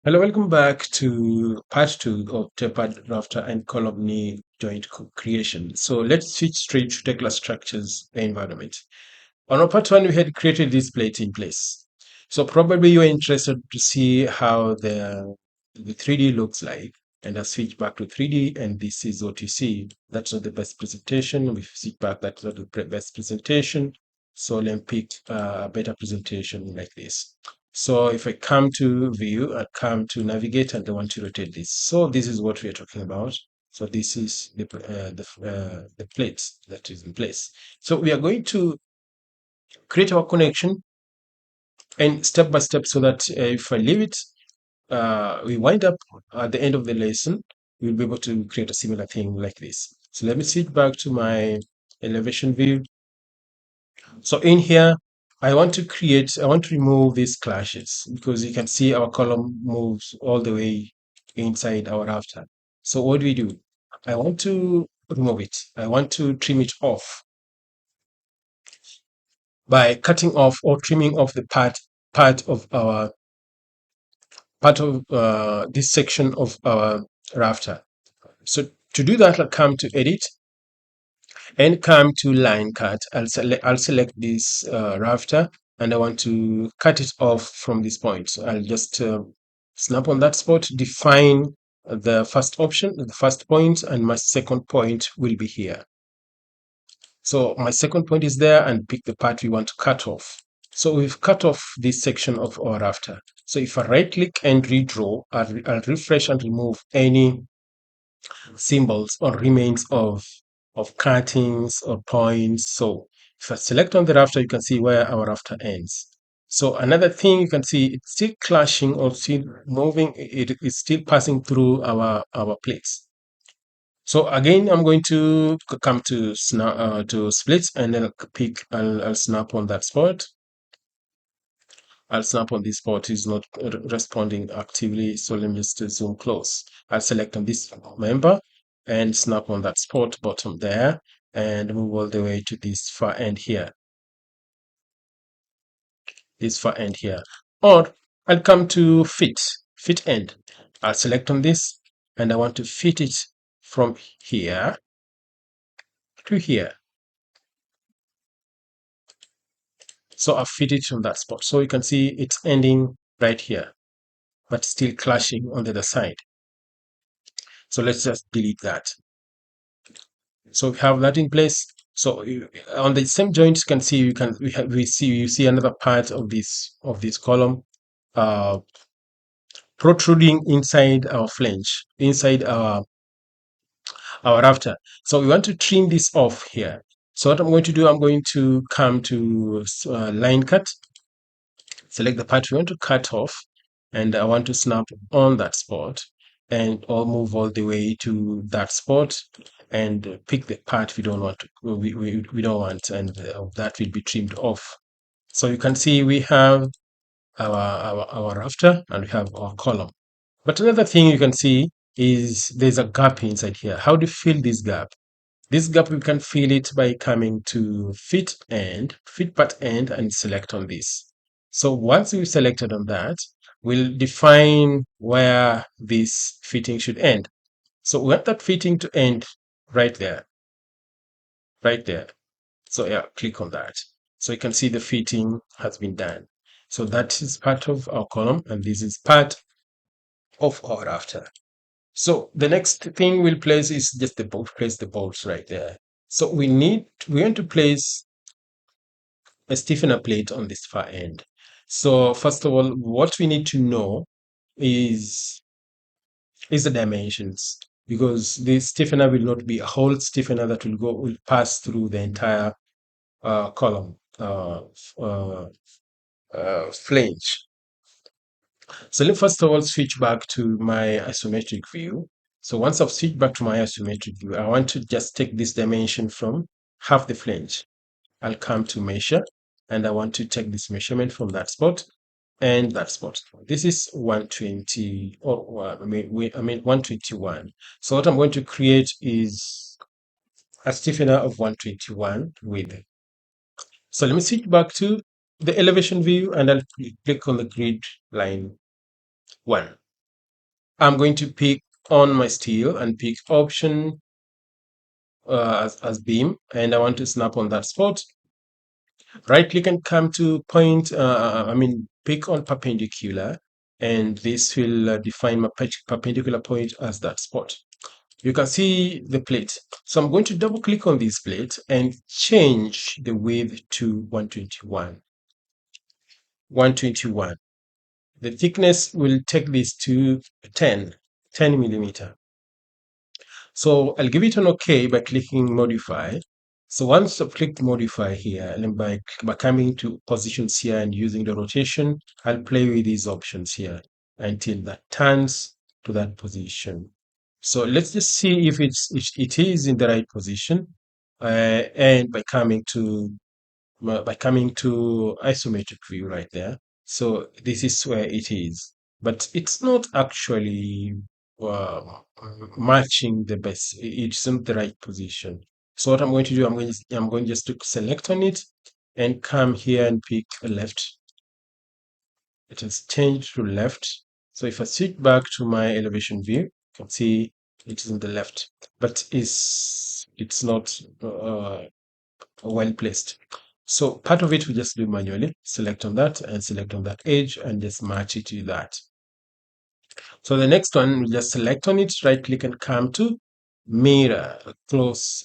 Hello, welcome back to part two of Tapered, rafter, and column knee joint creation. So let's switch straight to Tekla structures environment. On our part one, we had created this plate in place. So probably you're interested to see how the 3D looks like. And I switch back to 3D, and this is what you see. That's not the best presentation. We switch back, that's not the best presentation. So let me pick a better presentation like this. So if I come to view, I come to navigate, and I want to rotate this. So this is what we are talking about. So this is the plate that is in place. So we are going to create our connection and step by step so that if I leave it, we wind up at the end of the lesson, we'll be able to create a similar thing like this. So let me switch back to my elevation view. So in here, I want to remove these clashes because you can see our column moves all the way inside our rafter. So what do? I want to remove it. I want to trim it off by cutting off or trimming off the part of our part of this section of our rafter. So to do that, I'll come to edit and come to line cut. I'll select this rafter and I want to cut it off from this point. So I'll just snap on that spot, define the first option, the first point, and my second point will be here. So my second point is there, and pick the part we want to cut off. So we've cut off this section of our rafter. So if I right click and redraw, I'll refresh and remove any symbols or remains of cuttings or points. So if I select on the rafter, you can see where our rafter ends. So another thing you can see, it's still clashing or still moving, it is still passing through our plates. So again, I'm going to come to splits, and then I'll snap on that spot. I'll snap on this spot. Is not responding actively, so let me just zoom close. I'll select on this member and snap on that spot bottom there and move all the way to this far end here. This far end here. Or I'll come to fit end. I'll select on this and I want to fit it from here to here. So I've fit it from that spot. So you can see it's ending right here, but still clashing on the other side. So let's just delete that. So we have that in place. So on the same joint, you can see you see another part of this column protruding inside our flange, inside our rafter. So we want to trim this off here. So what I'm going to do, I'm going to come to line cut, select the part we want to cut off, and I want to snap on that spot, and I'll move all the way to that spot and pick the part we don't want to, we don't want, and that will be trimmed off. So you can see we have our rafter and we have our column. But another thing you can see is there's a gap inside here. How do you fill this gap? This gap, we can fill it by coming to fit part end, and select on this. So once we've selected on that, we'll define where this fitting should end. So we want that fitting to end right there, right there. So yeah, click on that. So you can see the fitting has been done. So that is part of our column, and this is part of our rafter. So the next thing we'll place is just the bolt, place the bolts right there. So we want to place a stiffener plate on this far end. So first of all, what we need to know is the dimensions, because the stiffener will not be a whole stiffener that will pass through the entire column flange. So let me first of all switch back to my isometric view. So once I've switched back to my isometric view, I want to just take this dimension from half the flange. I'll come to measure, and I want to take this measurement from that spot and that spot. This is 120, or I mean 121. So what I'm going to create is a stiffener of 121 width. So let me switch back to the elevation view, and I'll click on the grid line 1. I'm going to pick on my steel and pick option as beam, and I want to snap on that spot. Right click and come to point, pick on perpendicular, and this will define my perpendicular point as that spot. You can see the plate. So I'm going to double click on this plate and change the width to 121. 121. The thickness will take this to 10 millimeter. So I'll give it an OK by clicking modify. So once I've clicked modify here, and by coming to positions here and using the rotation, I'll play with these options here until that turns to that position. So let's just see if it is in the right position. And by coming to isometric view right there. So this is where it is, but it's not actually uh, matching the best. It's not the right position. So what I'm going to do, I'm going just to select on it and come here and pick a left. It has changed to left. So if I switch back to my elevation view, you can see it is in the left, but it's not well placed. So part of it we just do manually, select on that and select on that edge and just match it to that. So the next one, we just select on it, right click and come to mirror, close,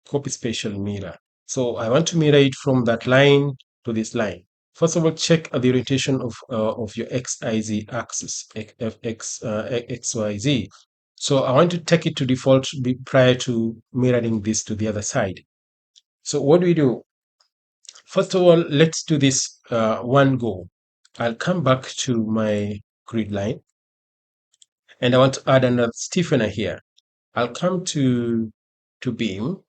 copy spatial mirror. So I want to mirror it from that line to this line. First of all, check the orientation of your XYZ axis, XYZ. So I want to take it to default prior to mirroring this to the other side. So what do we do? First of all, let's do this one go. I'll come back to my grid line and I want to add another stiffener here. I'll come to beam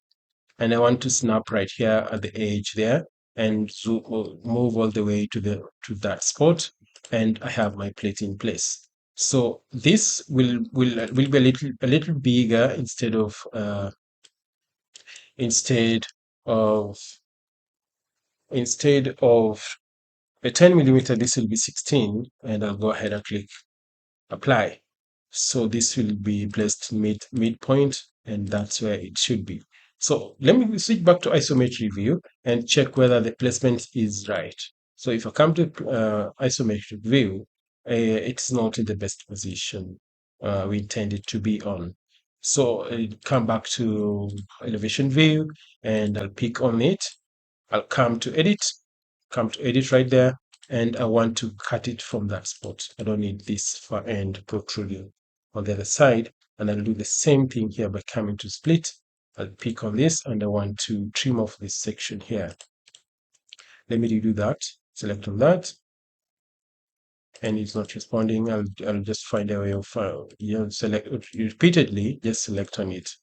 and I want to snap right here at the edge there and move all the way to that spot, and I have my plate in place. So this will be a little bigger instead of instead of a 10 millimeter, this will be 16, and I'll go ahead and click apply. So this will be placed midpoint, and that's where it should be. So let me switch back to isometric view and check whether the placement is right. So if I come to isometric view, it's not in the best position we intend it to be on. So I'll come back to elevation view and I'll pick on it. I'll come to edit right there, and I want to cut it from that spot. I don't need this far end protruding on the other side. And I'll do the same thing here by coming to split. I'll pick on this and I want to trim off this section here. Let me redo that. Select on that. And it's not responding. I'll just find a way of select repeatedly, just select on it.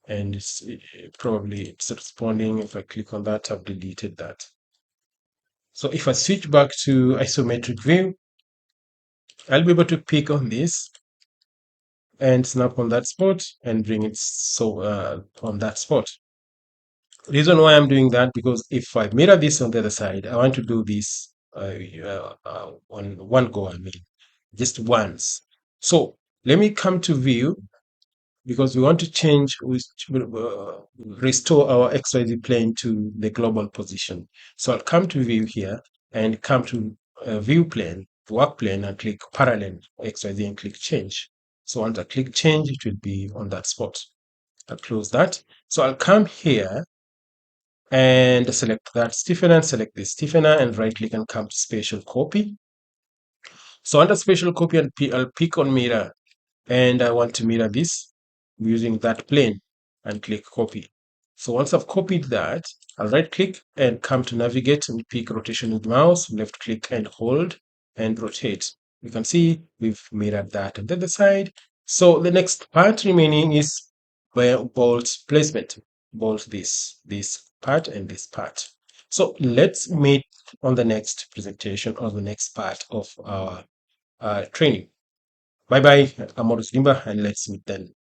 And it's responding. If I click on that, I've deleted that. So if I switch back to isometric view, I'll be able to pick on this and snap on that spot and bring it on that spot. Reason why I'm doing that, because if I mirror this on the other side, I want to do this on one go, just once. So let me come to view, because we want to restore our XYZ plane to the global position. So I'll come to view here and come to view plane, work plane, and click parallel XYZ and click change. So once I click change, it will be on that spot. I'll close that. So I'll come here and select that stiffener, select the stiffener, and right click and come to spatial copy. So under spatial copy, I'll pick on mirror, and I want to mirror this using that plane and click copy. So once I've copied that, I'll right click and come to navigate and pick rotation with mouse, left click and hold and rotate. You can see we've mirrored that on the other side. So the next part remaining is bolt placement. Bolt this part and this part. So let's meet on the next presentation or the next part of our training. Bye bye. I'm Morris Limba, and let's meet then.